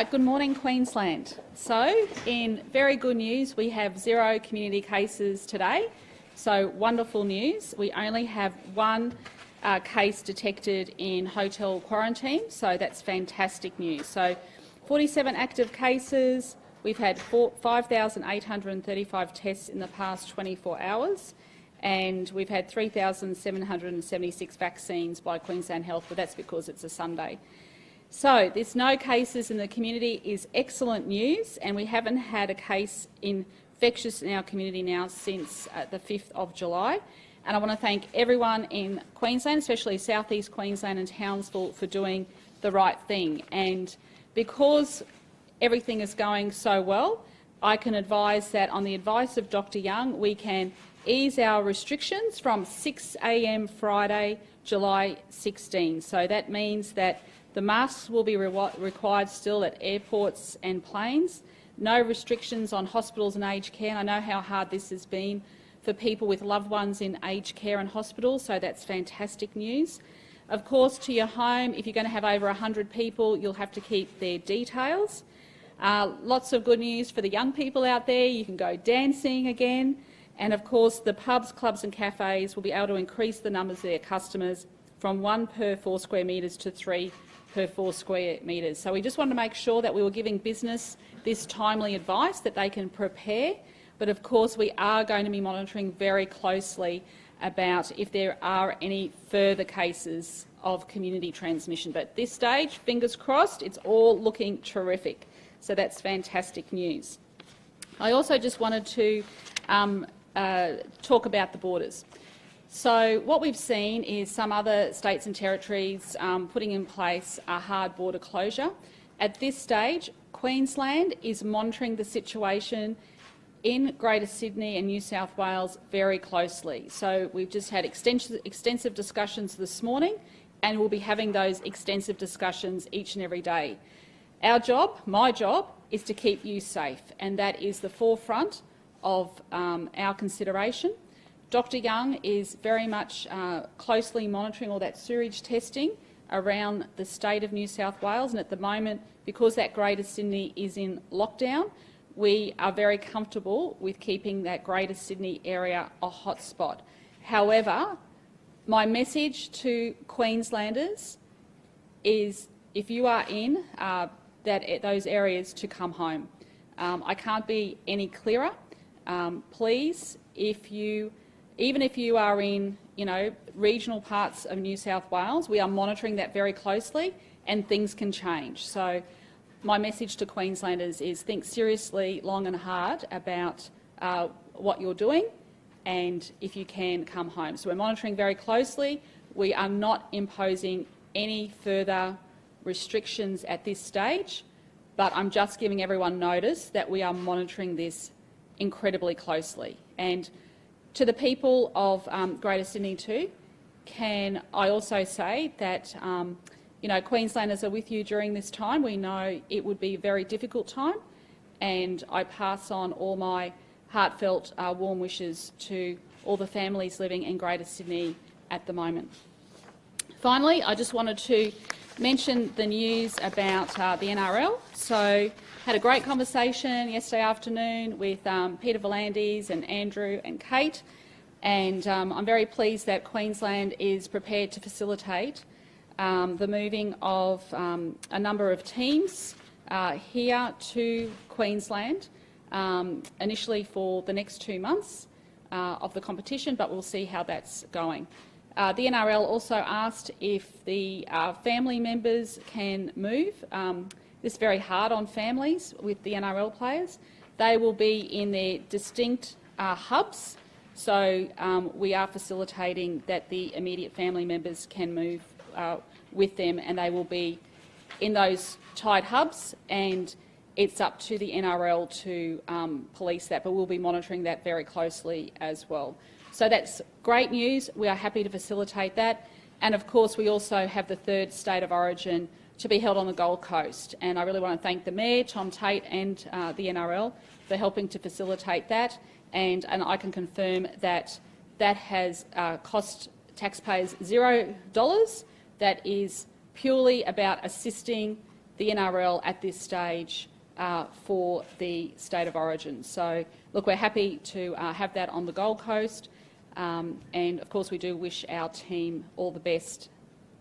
right, good morning, Queensland. So, in very good news, we have 0 community cases today. So, wonderful news. We only have 1 case detected in hotel quarantine, so that's fantastic news. So, 47 active cases. We've had 5,835 tests in the past 24 hours, and we've had 3,776 vaccines by Queensland Health, but that's because it's a Sunday. So there's no cases in the community is excellent news, and we haven't had a case infectious in our community now since the 5th of July. And I want to thank everyone in Queensland, especially South East Queensland and Townsville, for doing the right thing. And because everything is going so well, I can advise that on the advice of Dr Young, we can ease our restrictions from 6 a.m. Friday, July 16. So that means that the masks will be required still at airports and planes. No restrictions on hospitals and aged care. And I know how hard this has been for people with loved ones in aged care and hospitals, so that's fantastic news. Of course, to your home, if you're going to have over 100 people, you'll have to keep their details. Lots of good news for the young people out there. You can go dancing again. And of course, the pubs, clubs and cafes will be able to increase the numbers of their customers from 1 per 4 square metres to 3 per 4 square metres. So we just wanted to make sure that we were giving business this timely advice that they can prepare. But of course, we are going to be monitoring very closely about if there are any further cases of community transmission. But at this stage, fingers crossed, it's all looking terrific. So that's fantastic news. I also just wanted to talk about the borders. So what we've seen is some other states and territories putting in place a hard border closure. At this stage, Queensland is monitoring the situation in Greater Sydney and New South Wales very closely. So we've just had extensive discussions this morning, and we'll be having those extensive discussions each and every day. Our job, my job, is to keep you safe, and that is the forefront of our consideration. Dr Young is very much closely monitoring all that sewage testing around the state of New South Wales, and at the moment, because that Greater Sydney is in lockdown, we are very comfortable with keeping that Greater Sydney area a hotspot. However, my message to Queenslanders is if you are in those areas, to come home. I can't be any clearer. Please, even if you are in regional parts of New South Wales, we are monitoring that very closely, and things can change. So my message to Queenslanders is think seriously, long and hard about what you're doing, and if you can, come home. So we're monitoring very closely. We are not imposing any further restrictions at this stage, but I'm just giving everyone notice that we are monitoring this incredibly closely. And to the people of Greater Sydney too, can I also say that Queenslanders are with you during this time. We know it would be a very difficult time, and I pass on all my heartfelt warm wishes to all the families living in Greater Sydney at the moment. Finally, I just wanted to mention the news about the NRL. So had a great conversation yesterday afternoon with Peter V'landys and Andrew and Kate, and I'm very pleased that Queensland is prepared to facilitate the moving of a number of teams here to Queensland, initially for the next 2 months of the competition, but we'll see how that's going. The NRL also asked if the family members can move. This is very hard on families with the NRL players. They will be in their distinct hubs, so we are facilitating that the immediate family members can move with them, and they will be in those tight hubs, and it's up to the NRL to police that, but we'll be monitoring that very closely as well. So that's great news. We are happy to facilitate that. And of course, we also have the 3rd State of Origin to be held on the Gold Coast. And I really want to thank the Mayor, Tom Tate, and the NRL for helping to facilitate that. And I can confirm that that has cost taxpayers $0. That is purely about assisting the NRL at this stage for the state of origin. So, look, we're happy to have that on the Gold Coast, and of course we do wish our team all the best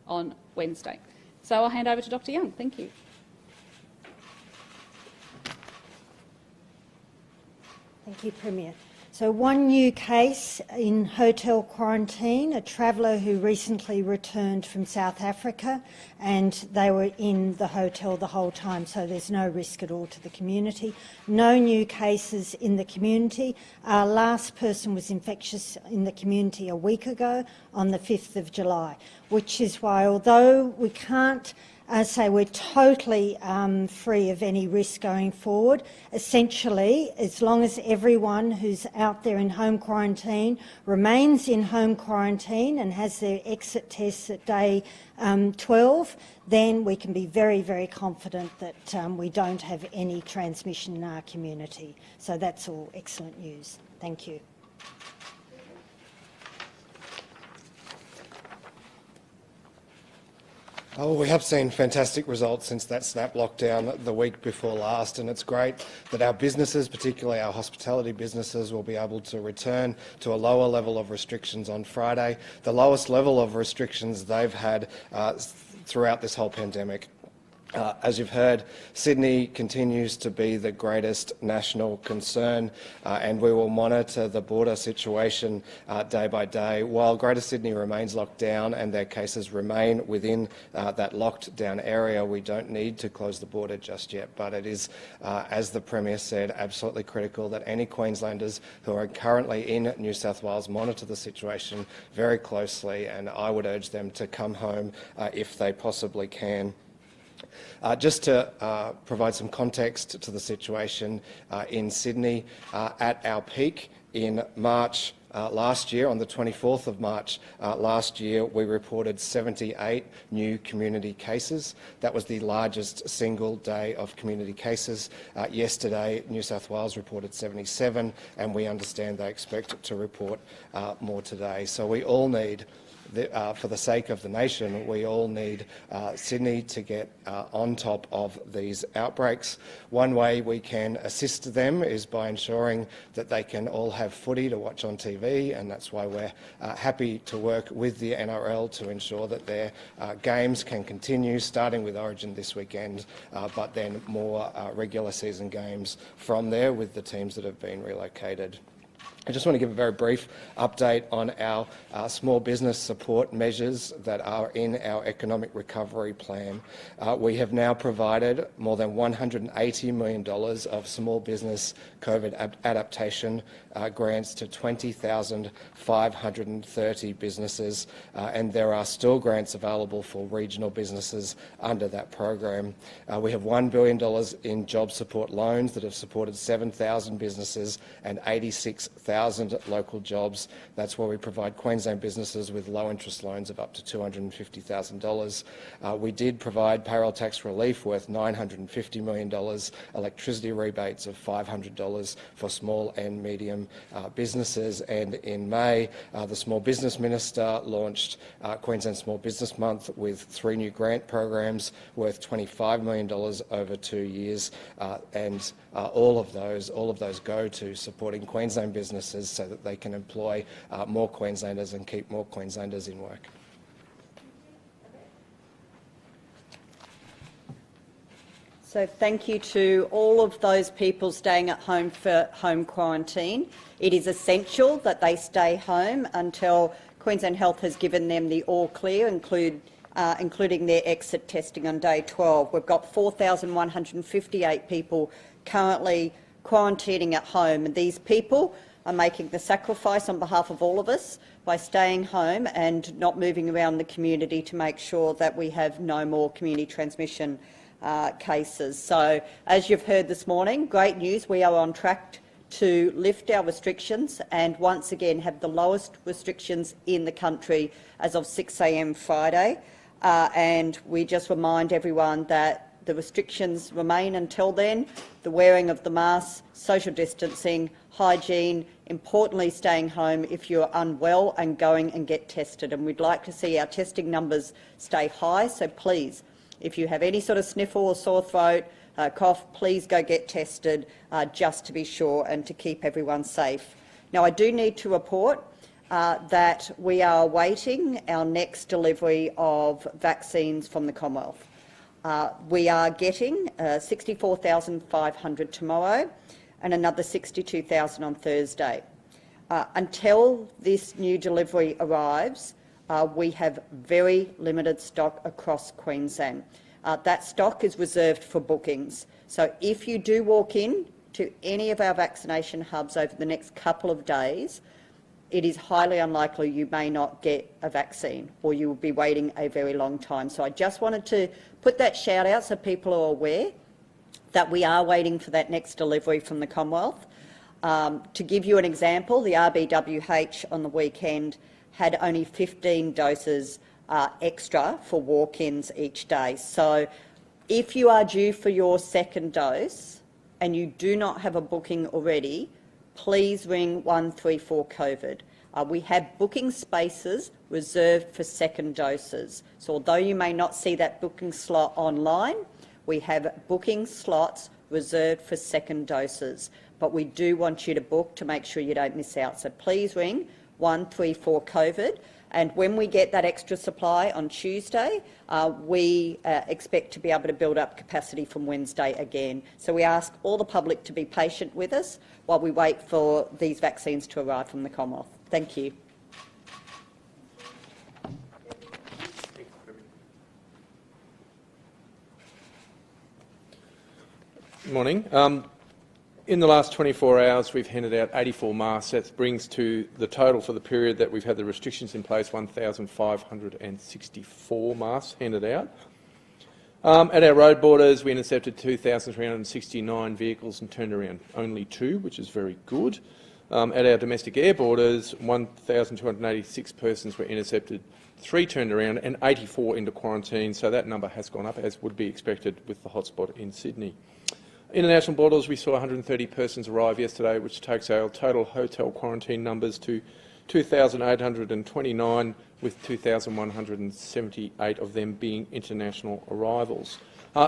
on Wednesday. So I'll hand over to Dr Young. Thank you. Thank you, Premier. So one new case in hotel quarantine, a traveller who recently returned from South Africa, and they were in the hotel the whole time, so there's no risk at all to the community. No new cases in the community. Our last person was infectious in the community a week ago on the 5th of July, which is why, although we can't say we're totally free of any risk going forward, essentially, as long as everyone who's out there in home quarantine remains in home quarantine and has their exit tests at day 12, then we can be very, very confident that we don't have any transmission in our community. So that's all excellent news. Thank you. Oh, we have seen fantastic results since that snap lockdown the week before last, and it's great that our businesses, particularly our hospitality businesses, will be able to return to a lower level of restrictions on Friday, the lowest level of restrictions they've had throughout this whole pandemic. As you've heard, Sydney continues to be the greatest national concern, and we will monitor the border situation day by day. While Greater Sydney remains locked down and their cases remain within that locked down area, we don't need to close the border just yet. But it is, as the Premier said, absolutely critical that any Queenslanders who are currently in New South Wales monitor the situation very closely, and I would urge them to come home if they possibly can. Just to provide some context to the situation in Sydney, at our peak in March last year, on the 24th of March last year, we reported 78 new community cases. That was the largest single day of community cases. Yesterday, New South Wales reported 77, and we understand they expect to report more today. So we all need, for the sake of the nation, we all need Sydney to get on top of these outbreaks. One way we can assist them is by ensuring that they can all have footy to watch on TV, and that's why we're happy to work with the NRL to ensure that their games can continue, starting with Origin this weekend, but then more regular season games from there with the teams that have been relocated. I just want to give a very brief update on our small business support measures that are in our economic recovery plan. We have now provided more than $180 million of small business COVID adaptation grants to 20,530 businesses, and there are still grants available for regional businesses under that program. We have $1 billion in job support loans that have supported 7,000 businesses and 86,000 local jobs. That's where we provide Queensland businesses with low interest loans of up to $250,000. We did provide payroll tax relief worth $950 million, electricity rebates of $500 for small and medium businesses, and in May the Small Business Minister launched Queensland Small Business Month with 3 new grant programs worth $25 million over 2 years, and all of those go to supporting Queensland businesses so that they can employ more Queenslanders and keep more Queenslanders in work. So thank you to all of those people staying at home for home quarantine. It is essential that they stay home until Queensland Health has given them the all clear, including their exit testing on day 12. We've got 4,158 people currently quarantining at home, and these people are making the sacrifice on behalf of all of us by staying home and not moving around the community to make sure that we have no more community transmission cases. So, as you've heard this morning, great news, we are on track to lift our restrictions and once again have the lowest restrictions in the country as of 6 a.m. Friday. And we just remind everyone that the restrictions remain until then: the wearing of the mask, social distancing, hygiene, importantly staying home if you're unwell, and going and get tested. And we'd like to see our testing numbers stay high, so please, If you have any sort of sniffle or sore throat, cough, please go get tested just to be sure and to keep everyone safe. Now, I do need to report that we are awaiting our next delivery of vaccines from the Commonwealth. We are getting 64,500 tomorrow and another 62,000 on Thursday. Until this new delivery arrives, we have very limited stock across Queensland. That stock is reserved for bookings. So if you do walk in to any of our vaccination hubs over the next couple of days, it is highly unlikely you may not get a vaccine or you will be waiting a very long time. So I just wanted to put that shout out so people are aware that we are waiting for that next delivery from the Commonwealth. To give you an example, the RBWH on the weekend had only 15 doses extra for walk-ins each day. So if you are due for your second dose and you do not have a booking already, please ring 134 COVID. We have booking spaces reserved for second doses. So although you may not see that booking slot online, we have booking slots reserved for second doses. But we do want you to book to make sure you don't miss out. So please ring 134 COVID. And when we get that extra supply on Tuesday, we expect to be able to build up capacity from Wednesday again. So we ask all the public to be patient with us while we wait for these vaccines to arrive from the Commonwealth. Thank you. Good morning. In the last 24 hours, we've handed out 84 masks. That brings to the total for the period that we've had the restrictions in place 1,564 masks handed out. At our road borders, we intercepted 2,369 vehicles and turned around only 2, which is very good. At our domestic air borders, 1,286 persons were intercepted, 3 turned around and 84 into quarantine, so that number has gone up, as would be expected with the hotspot in Sydney. International borders, we saw 130 persons arrive yesterday, which takes our total hotel quarantine numbers to 2,829, with 2,178 of them being international arrivals.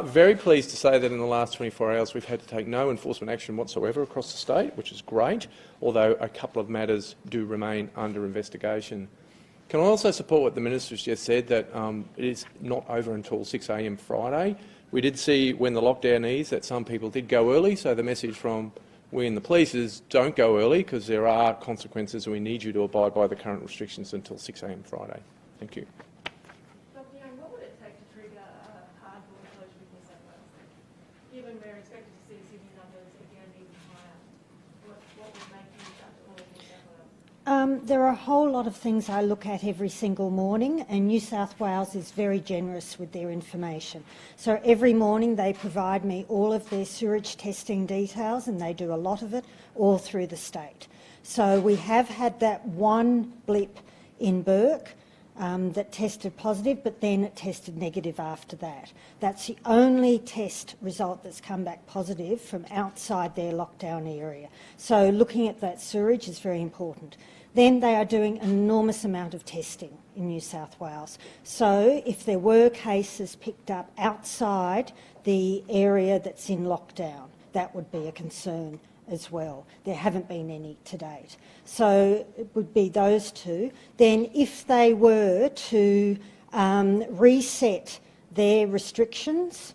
Very pleased to say that in the last 24 hours we've had to take no enforcement action whatsoever across the state, which is great, although a couple of matters do remain under investigation. Can I also support what the Minister's just said, that it is not over until 6 a.m. Friday. We did see when the lockdown eased that some people did go early, so the message from we and the police is don't go early because there are consequences and we need you to abide by the current restrictions until 6 a.m. Friday. Thank you. Dr. Young, what would it take to trigger a hard border closure in New South Wales? Given we're expected to see Sydney numbers again even higher, what would make you start to call New South Wales? There are a whole lot of things I look at every single morning, and New South Wales is very generous with their information. So every morning they provide me all of their sewage testing details, and they do a lot of it all through the state. So we have had that one blip in Burke that tested positive, but then it tested negative after that. That's the only test result that's come back positive from outside their lockdown area. So looking at that sewage is very important. Then they are doing an enormous amount of testing in New South Wales. So if there were cases picked up outside the area that's in lockdown, that would be a concern as well. There haven't been any to date. So it would be those two. Then if they were to reset their restrictions,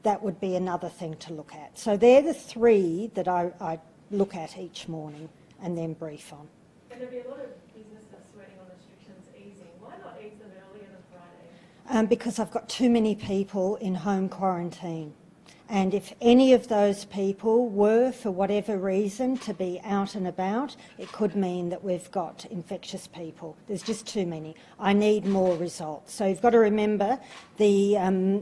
that would be another thing to look at. So they're the 3 that I look at each morning and then brief on. And there'll be a lot of businesses sweating on restrictions easing. Why not ease them earlier than Friday? Because I've got too many people in home quarantine. And if any of those people were, for whatever reason, to be out and about, it could mean that we've got infectious people. There's just too many. I need more results. So you've got to remember the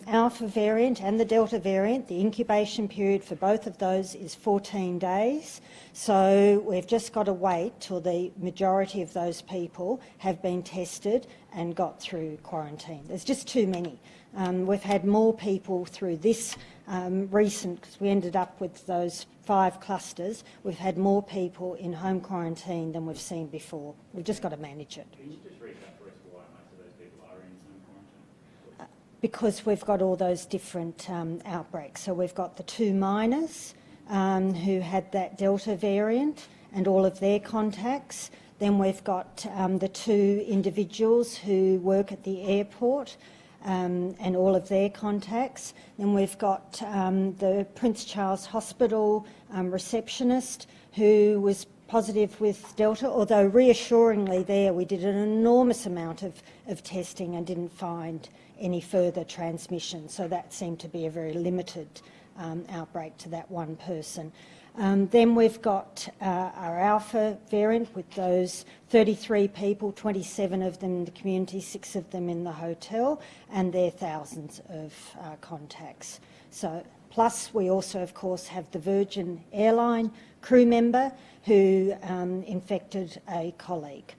Alpha variant and the Delta variant, the incubation period for both of those is 14 days. So we've just got to wait till the majority of those people have been tested and got through quarantine. There's just too many. We've had more people through this recent, because we ended up with those 5 clusters, we've had more people in home quarantine than we've seen before. We've just got to manage it. Can you just recap for us why most of those people are in home because we've got all those different outbreaks. So we've got the 2 miners who had that Delta variant and all of their contacts. Then we've got the 2 individuals who work at the airport and all of their contacts. Then we've got the Prince Charles Hospital receptionist who was positive with Delta, although reassuringly there we did an enormous amount of testing and didn't find any further transmission. So that seemed to be a very limited outbreak to that one person. Then we've got our Alpha variant with those 33 people, 27 of them in the community, 6 of them in the hotel, and their thousands of contacts. So, plus we also, of course, have the Virgin Airline crew member who infected a colleague,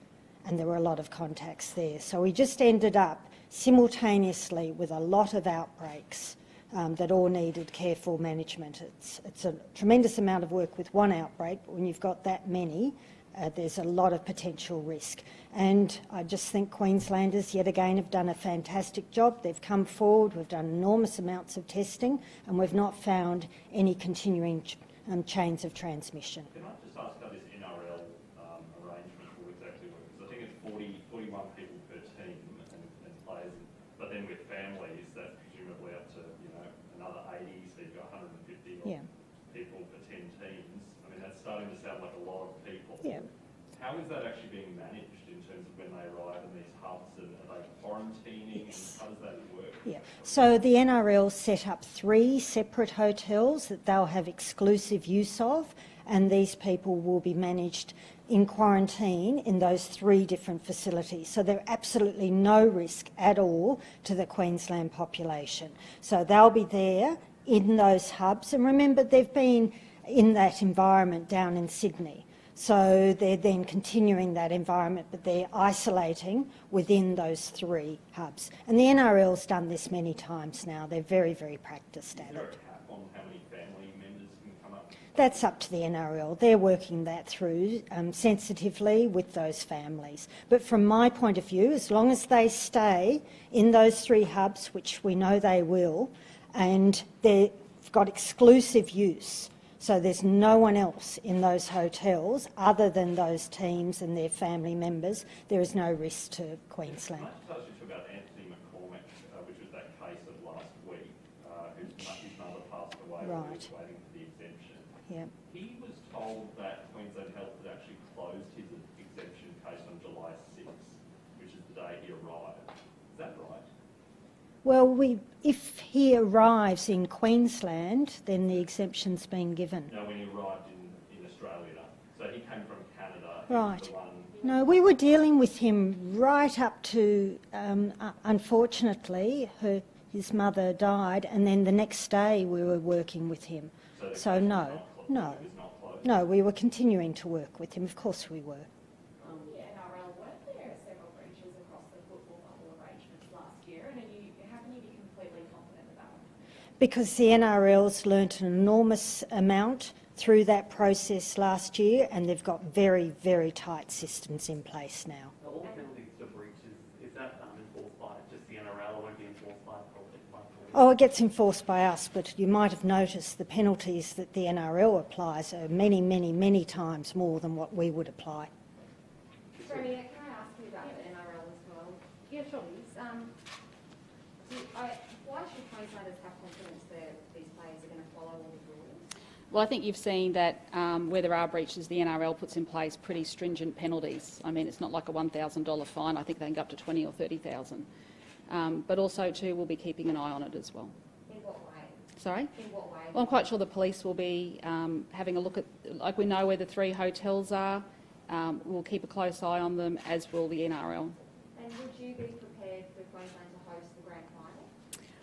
and there were a lot of contacts there. So we just ended up simultaneously with a lot of outbreaks that all needed careful management. It's a tremendous amount of work with one outbreak, but when you've got that many, there's a lot of potential risk. And I just think Queenslanders, yet again, have done a fantastic job. They've come forward, we've done enormous amounts of testing, and we've not found any continuing chains of transmission. Can I just ask how this NRL arrangement will exactly work? Because I think it's 41 people per team and players, but then with families, that's presumably up to another 80, so you've got 150 people for 10 teams. I mean, that's starting to sound like a lot of people. Yeah. How is that actually being managed in terms of when they arrive in these hubs, and are they quarantining? Yes. And how does that work? Yeah. So the NRL set up 3 separate hotels that they'll have exclusive use of, and these people will be managed in quarantine in those 3 different facilities. So there's absolutely no risk at all to the Queensland population. So they'll be there in those hubs, and remember they've been in that environment down in Sydney. So they're then continuing that environment, but they're isolating within those 3 hubs. And the NRL's done this many times now. They're very, very practised at Is there it. a cap on how many family members can come up? That's up to the NRL. They're working that through sensitively with those families. But from my point of view, as long as they stay in those 3 hubs, which we know they will, and they've got exclusive use, so there's no one else in those hotels other than those teams and their family members, there is no risk to Queensland. Can I just ask you about Anthony McCormack, which was that case of last week, his mother passed away while he was waiting for the exemption. Yeah. He was told that Queensland Health had actually closed his exemption case on July 6th, which is the day he arrived. Is that right? Well, if he arrives in Queensland, then the exemption's been given. No, when he arrived in Australia. So he came from Canada. Right. No, we were dealing with him right up to, unfortunately, his mother died, and then the next day we were working with him. So no, we were continuing to work with him. Of course we were. The NRL, weren't there several breaches across the football bubble arrangements last year, and how can you be completely confident about it? Because the NRL's learnt an enormous amount through that process last year, and they've got very, very tight systems in place now. All penalties for breaches, is that enforced by just the NRL, or won't be enforced by police? Oh, it gets enforced by us, but you might have noticed the penalties that the NRL applies are many, many, many times more than what we would apply. Premier, can I ask you about the NRL as well? Yeah, sure. Why should Queenslanders have confidence that these players are going to follow all the rules? Well, I think you've seen that where there are breaches, the NRL puts in place pretty stringent penalties. I mean, it's not like a $1,000 fine. I think they can go up to $20,000 or $30,000. But also, too, we'll be keeping an eye on it as well. In what way? Sorry? In what way? Well, I'm quite sure the police will be having a look at, like we know where the 3 hotels are. We'll keep a close eye on them, as will the NRL. And would you be prepared for Queensland to host the grand final?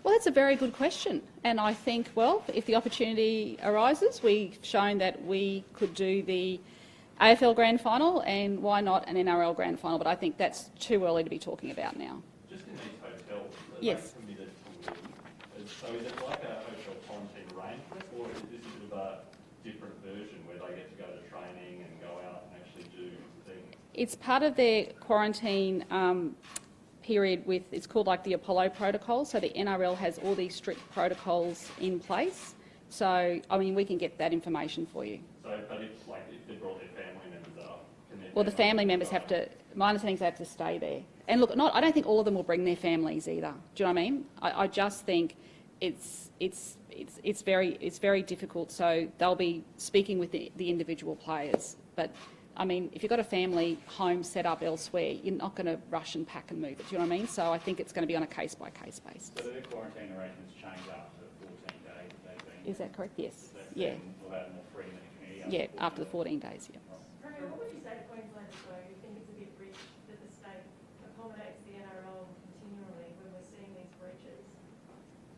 Well, that's a very good question. And I think, well, if the opportunity arises, we've shown that we could do the AFL Grand Final, and why not an NRL Grand Final? But I think that's too early to be talking about now. Just in these hotels, are Yes. they committed to leave? So is it like a hotel quarantine arrangement, or is this a bit of a different version where they get to go to training and go out and actually do things? It's part of their quarantine period with, it's called like the Apollo protocol, so the NRL has all these strict protocols in place. So, I mean, we can get that information for you. So, but if, like, if they brought their family members up, can their Well, the family members have to, my understanding is they have to stay there. And look, I don't think all of them will bring their families either. Do you know what I mean? I just think it's very difficult. So they'll be speaking with the individual players. But I mean, if you've got a family home set up elsewhere, you're not going to rush and pack and move it. Do you know what I mean? So I think it's going to be on a case-by-case basis. So the quarantine arrangements change after 14 days of they've been... Is that correct? Yes. So Yeah. we'll have more freedom in the community. Yeah, after the 14 days, yeah. Premier, what would you say to Queenslanders though who think it's a bit rich that the state accommodates the NRL continually when we're seeing these breaches?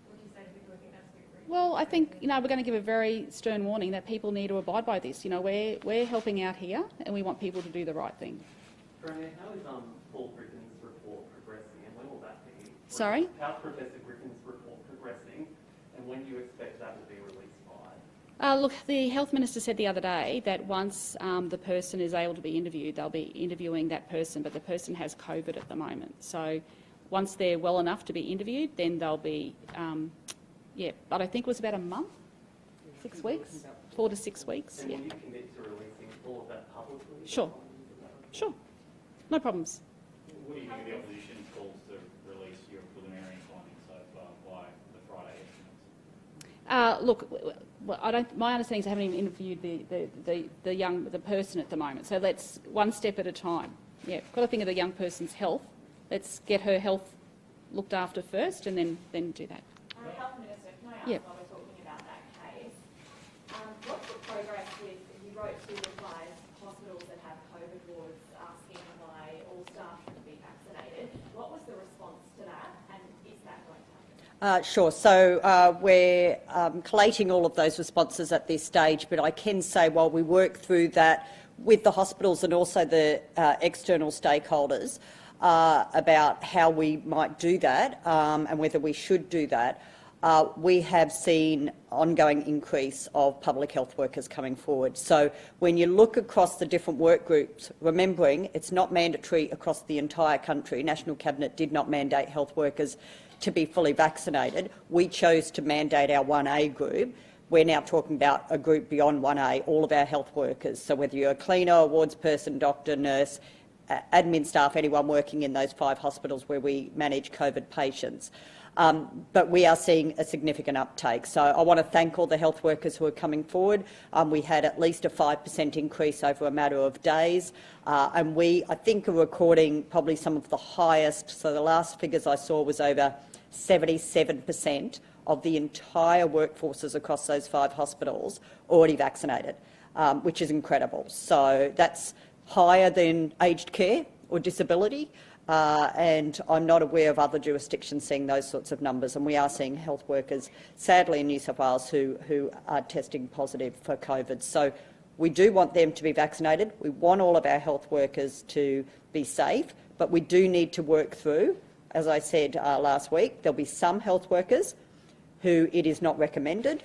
What do you say to people who think that's a bit rich? Well, I think, you know, we're going to give a very stern warning that people need to abide by this. You know, we're helping out here and we want people to do the right thing. Premier, how is Paul Griffin's report progressing and when will that be? Sorry? How's Professor Griffin's report progressing and when do you expect that will be released by? Look, the Health Minister said the other day that once the person is able to be interviewed, they'll be interviewing that person, but the person has COVID at the moment. So once they're well enough to be interviewed, then they'll be, yeah, but I think it was about a month, 6 weeks, 4 to 6 weeks. And Yeah. will you commit to releasing all of that publicly? Sure. Sure. No problems. What do you think of the opposition's calls to release your preliminary findings so far by the Friday estimates? Look, well, I don't. My understanding is I haven't even interviewed the person at the moment. So let's one step at a time. Yeah, got to think of the young person's health. Let's get her health looked after first, and then do that. Health Minister, can I ask Yeah. while we're talking about that case, what's the progress with, you wrote to advise hospitals that have COVID wards asking why all staff should be vaccinated. What was the response to that and is that going to happen? Sure. So we're collating all of those responses at this stage, but I can say while we work through that with the hospitals and also the external stakeholders about how we might do that and whether we should do that, we have seen ongoing increase of public health workers coming forward. So when you look across the different work groups, remembering it's not mandatory across the entire country, National Cabinet did not mandate health workers to be fully vaccinated. We chose to mandate our 1A group. We're now talking about a group beyond 1A, all of our health workers. So whether you're a cleaner, a wards person, doctor, nurse, admin staff, anyone working in those 5 hospitals where we manage COVID patients. But we are seeing a significant uptake. So I want to thank all the health workers who are coming forward. We had at least a 5% increase over a matter of days. And we, I think, are recording probably some of the highest. So the last figures I saw was over 77% of the entire workforces across those 5 hospitals already vaccinated, which is incredible. So that's higher than aged care or disability. And I'm not aware of other jurisdictions seeing those sorts of numbers. And we are seeing health workers, sadly in New South Wales, who are testing positive for COVID. So we do want them to be vaccinated. We want all of our health workers to be safe, but we do need to work through, as I said last week, there'll be some health workers who it is not recommended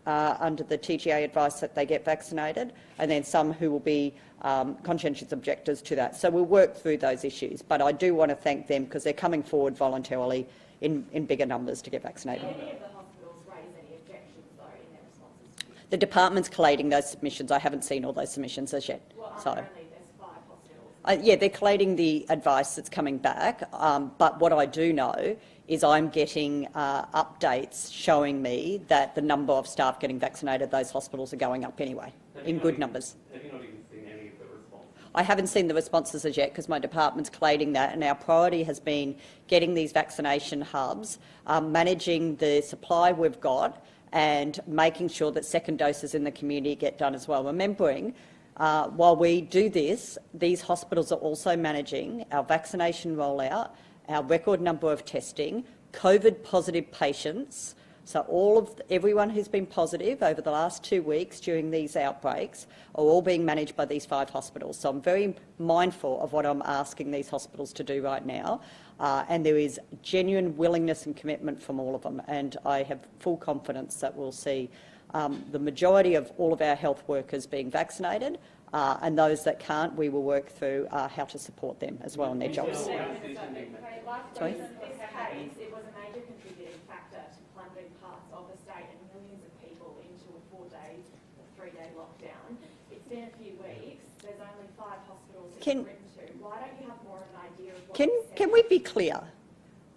under the TGA advice that they get vaccinated, and then some who will be conscientious objectors to that. So we'll work through those issues, but I do want to thank them because they're coming forward voluntarily in bigger numbers to get vaccinated. Did any of the hospitals raise any objections, though, in their responses? The department's collating those submissions. I haven't seen all those submissions as yet. Well, So. apparently there's 5 hospitals. Yeah, they're collating the advice that's coming back, but what I do know is I'm getting updates showing me that the number of staff getting vaccinated at those hospitals are going up anyway, in good numbers. Have you not even seen any of the responses? I haven't seen the responses as yet because my department's collating that, and our priority has been getting these vaccination hubs, managing the supply we've got and making sure that second doses in the community get done as well. Remembering, while we do this, these hospitals are also managing our vaccination rollout, our record number of testing, COVID-positive patients. So everyone who's been positive over the last 2 weeks during these outbreaks are all being managed by these 5 hospitals. So I'm very mindful of what I'm asking these hospitals to do right now, and there is genuine willingness and commitment from all of them, and I have full confidence that we'll see the majority of all of our health workers being vaccinated, and those that can't, we will work through how to support them as well in their jobs. Sorry? This case, it was a major contributing factor to plunging parts of the state and millions of people into a 3-day lockdown. It's been a few weeks. There's only 5 hospitals that you've written to. Why don't you have more of an idea of what Can we be clear?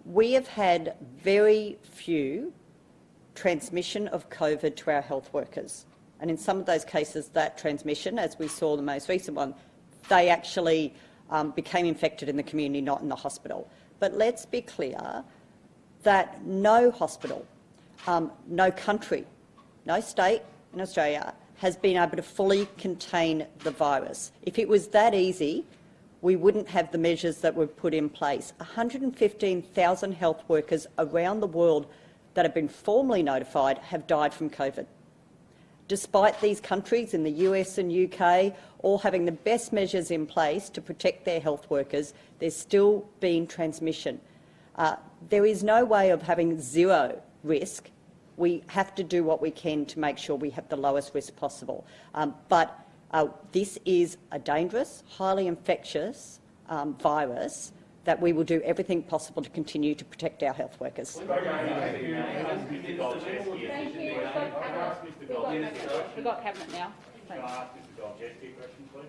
We have had very few transmission of COVID to our health workers. And in some of those cases, that transmission, as we saw the most recent one, they actually became infected in the community, not in the hospital. But let's be clear that no hospital, no country, no state in Australia has been able to fully contain the virus. If it was that easy, we wouldn't have the measures that were put in place. 115,000 health workers around the world that have been formally notified have died from COVID. Despite these countries in the US and UK all having the best measures in place to protect their health workers, there's still been transmission. There is no way of having zero risk. We have to do what we can to make sure we have the lowest risk possible. But this is a dangerous, highly infectious virus that we will do everything possible to continue to protect our health workers. Thank you. We've got Cabinet now. Can I ask Mr. Golchevsky a question, please?